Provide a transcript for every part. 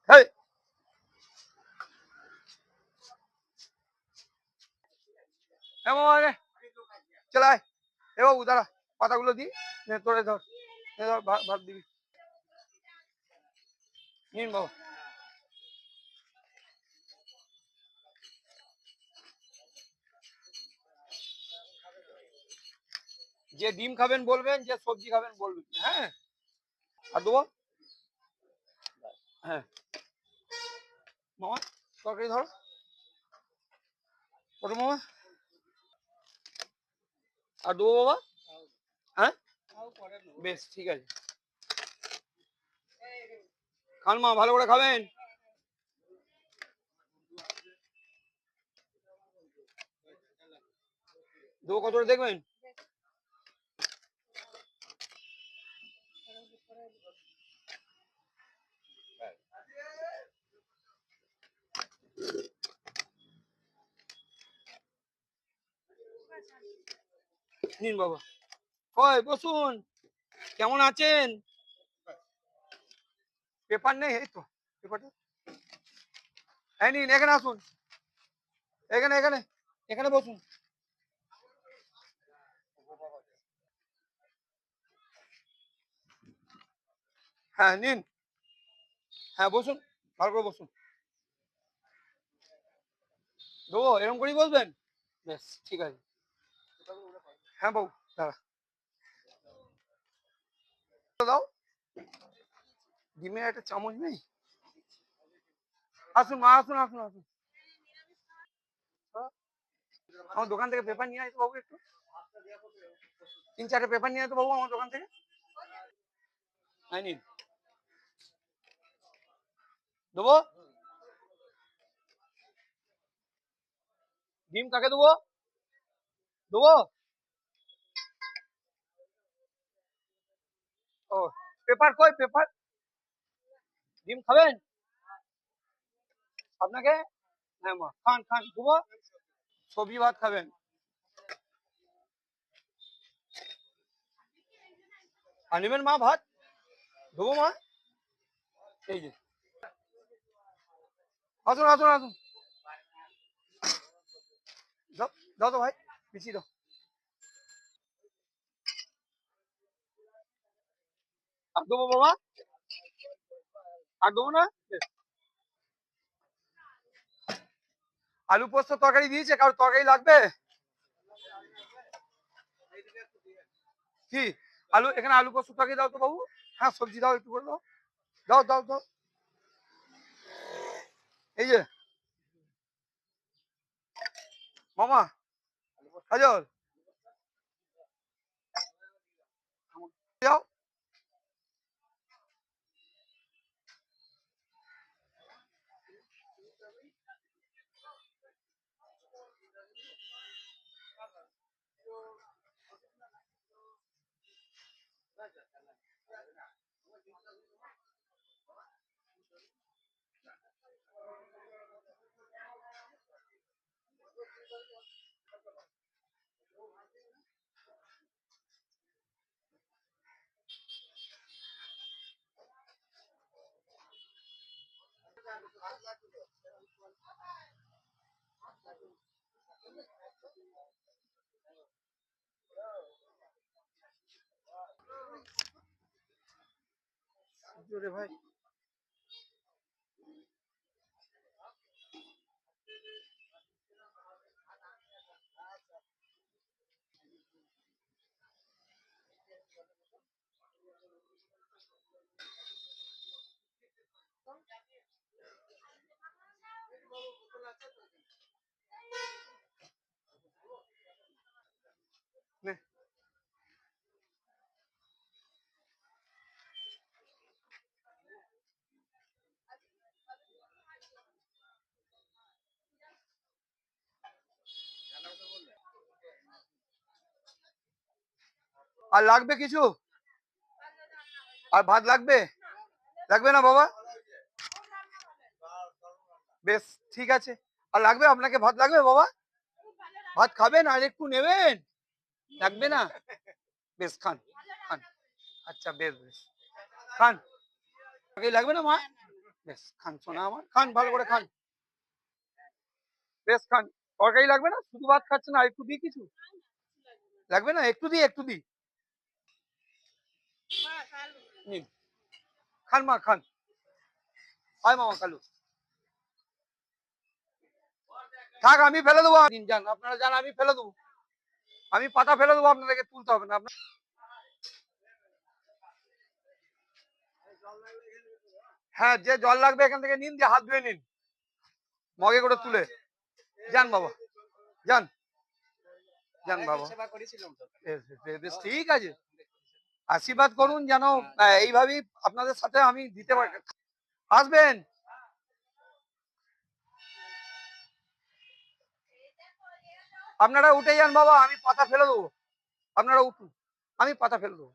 হেই, মামা চলে আয়। এ বাবু দাঁড়া, পাতাগুলো দি, নে তোরে ধর, নে ধর ভাত ভাত দিবি। নিন বাবু। যে ডিম খাবেন বলবেন, যে সবজি খাবেন বলবেন, হ্যাঁ। আর দেবো, হ্যাঁ। মামা তরকারি ধরো, ওটা মামা। আর দেবো বাবা, হ্যাঁ। বেশ ঠিক আছে, খান মা, ভালো করে খাবেন। দেবো কতটা দেখবেন। নিন বাবা, কই বসুন, কেমন আছেন? পেপার নেই, এই তো পেপারটা, এই নিন, এখানে আসুন, এখানে এখানে এখানে বসুন। হ্যাঁ নিন, হ্যাঁ বসুন, ভালো করে বসুন। দেবো এরকম করেই বসবেন, বেশ ঠিক আছে। হ্যাঁ বাবু দাঁড়া, দাও, ডিমের একটা চামচ নেই? আসুন মা, আসুন আসুন আসুন। আমার দোকান থেকে পেপার নিয়ে আসো বাবু, একটু 3-4টে পেপার নিয়ে আসো বাবু আমার দোকান থেকে। হ্যাঁ নিন, দেবো। ডিম কাকে দেবো? দেবো। ও, পেপার কই পেপার? ডিম খাবেন আপনাকে? হ্যাঁ মা, খান খান, দেবো। সবজি ভাত খাবেন? আর নেবেন মা ভাত? দেবো মা, এই যে, আসুন আসুন আসুন, দাও, দাও তো ভাই, পিছিয়ে দাও। আর দেবো বাবা? আর দেবো না? আলু পোস্ত তরকারি দিয়েছে, কারোর তরকারি লাগবে কি? আলু, এখানে আলু পোস্ত তরকারি দাও তো বাবু। হ্যাঁ সবজি দাও, একটু করে দাও, দাও দাও দাও, এই যে মামা, কাজল যাও। রে ভাই, নে। আর লাগবে কিছু? আর ভাত লাগবে? লাগবে না বাবা? বেশ ঠিক আছে। আর লাগবে আপনাকে, ভাত লাগবে বাবা? ভাত খাবেন আর একটু নেবেন? লাগবে না? বেশ খান, খান। আচ্ছা বেশ বেশ, খান। তরকারি লাগবে না মা? বেশ খান সোনা আমার, খান ভালো করে খান, বেশ খান। তরকারি লাগবে না? শুধু ভাত খাচ্ছেন, আর একটু দিই কিছু? লাগবে না? একটু দিই, একটু দিই। নিন, খান মা খান। আয় মামা কালু, থাক আমি ফেলে দেবো, দিন যান আপনারা, যান আমি ফেলে দেবো, আমি পাতা ফেলে দেবো, আপনাদেরকে তুলতে হবে না আপনার। হ্যাঁ, যে জল লাগবে এখান থেকে নিন, দিয়ে হাত ধুয়ে নিন মগে করে তুলে। যান বাবা, যান যান বাবা, বেশ, বেশ, বেশ, ঠিক আছে। আশীর্বাদ করুন যেন এইভাবেই আপনাদের সাথে আমি দিতে পারি। আসবেন। আপনারা উঠে যান বাবা, আমি পাতা ফেলে দেবো, আপনারা উঠুন, আমি পাতা ফেলে দেবো,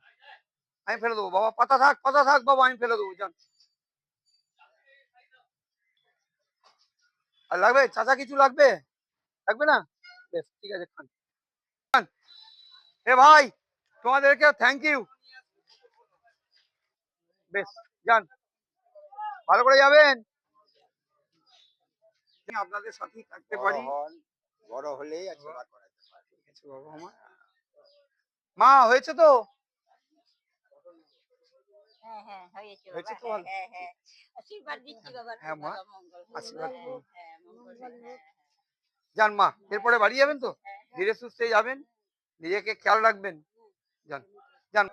আমি ফেলে দেবো বাবা, পাতা থাক, পাতা থাক বাবা, আমি ফেলে দেবো, যান। আর লাগবে চাচা, কিছু লাগবে? লাগবে না? বেশ ঠিক আছে, খান খান। এ ভাই, তোমাদেরকে থ্যাংক ইউ। বেশ, যান ভালো করে যাবেন, আপনাদের সাথেই থাকতে পারি। বড় হলেই আশীর্বাদ করা যেতে পারে। ঠিক আছে বাবা, আমার মা হয়েছে তো? হ্যাঁ, হ্যাঁ, হয়েছে হয়েছে বাবা। তো হ্যাঁ, ভালো। হ্যাঁ, হ্যাঁ। আশীর্বাদ দিচ্ছি বাবা, হ্যাঁ মা, বাবা মঙ্গল হোক। আশীর্বাদ করুন। হ্যাঁ, মঙ্গল হোক। হ্যাঁ, যান মা, এরপরে বাড়ি যাবেন তো, হ্যাঁ, হ্যাঁ। ধীরে সুস্থে যাবেন, নিজেকে খেয়াল রাখবেন। যান, যান,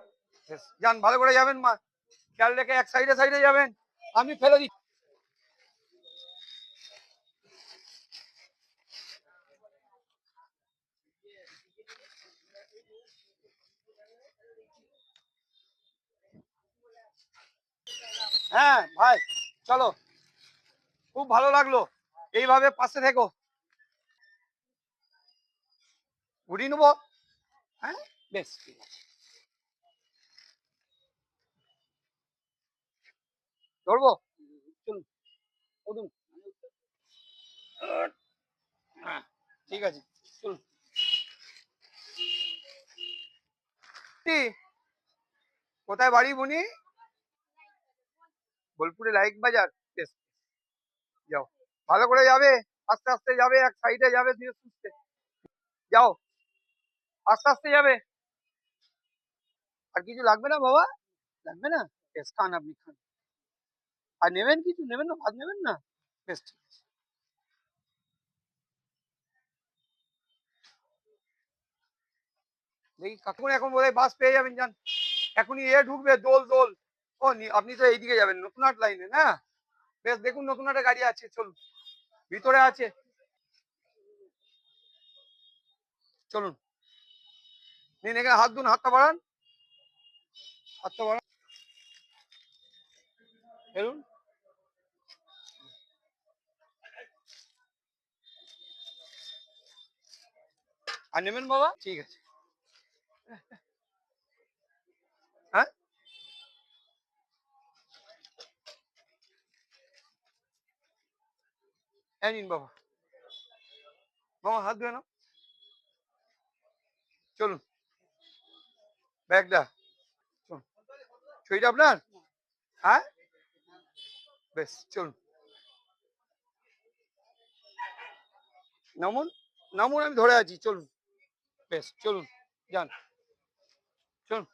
বেশ, যান ভালো করে যাবেন মা, খেয়াল রেখে এক সাইডে সাইডে যাবেন, আমি ফেলে দিচ্ছি। হ্যাঁ ভাই, চলো, খুব ভালো লাগলো, এইভাবে পাশে থেকো। ঘুরিয়ে নেবো, হ্যাঁ বেশ ঠিক আছে, ধরবো, চলুন উঠুন। হ্যাঁ ঠিক আছে, চলুন। কি? কোথায় বাড়ি বুনি? বোলপুরে লাইক বাজার, বেশ, যাও ভালো করে যাবে, আস্তে আস্তে যাবে, এক সাইডে যাবে, ধীরে সুস্থে যাও, আস্তে আস্তে যাবে। আর কিছু লাগবে না বাবা? লাগবে না? বেশ খান, আপনি খান। আর নেবেন কিছু, নেবেন না? ভাত নেবেন না? বেশ ঠিক আছে। দেখি কাকুন, এখন বোধহয় বাস পেয়ে যাবেন, যান এখনই এ ঢুকবে, দোল দোল। ও আপনি তো এইদিকে যাবেন নতুনহাট লাইনে না? বেশ, দেখুন নতুনহাটে গাড়ি আছে, চলুন, ভিতরে আছে, চলুন। নিন, এখানে হাত দুন, হাতটা বাড়ান, হাতটা বাড়ান, ফেলুন। আর নেবেন বাবা? ঠিক আছে। হ্যাঁ, এই নিন বাবা, বাবা হাত ধুয়ে নাও, চলুন, ব্যাগটা, চলুন, ছুরিটা আপনার? হ্যাঁ বেশ, চলুন, নামুন, নামুন, আমি ধরে আছি, চলুন, বেশ চলুন, যান, চলুন,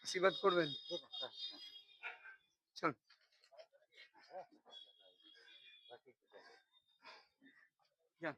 আশীর্বাদ করবেন, চলুন, যান।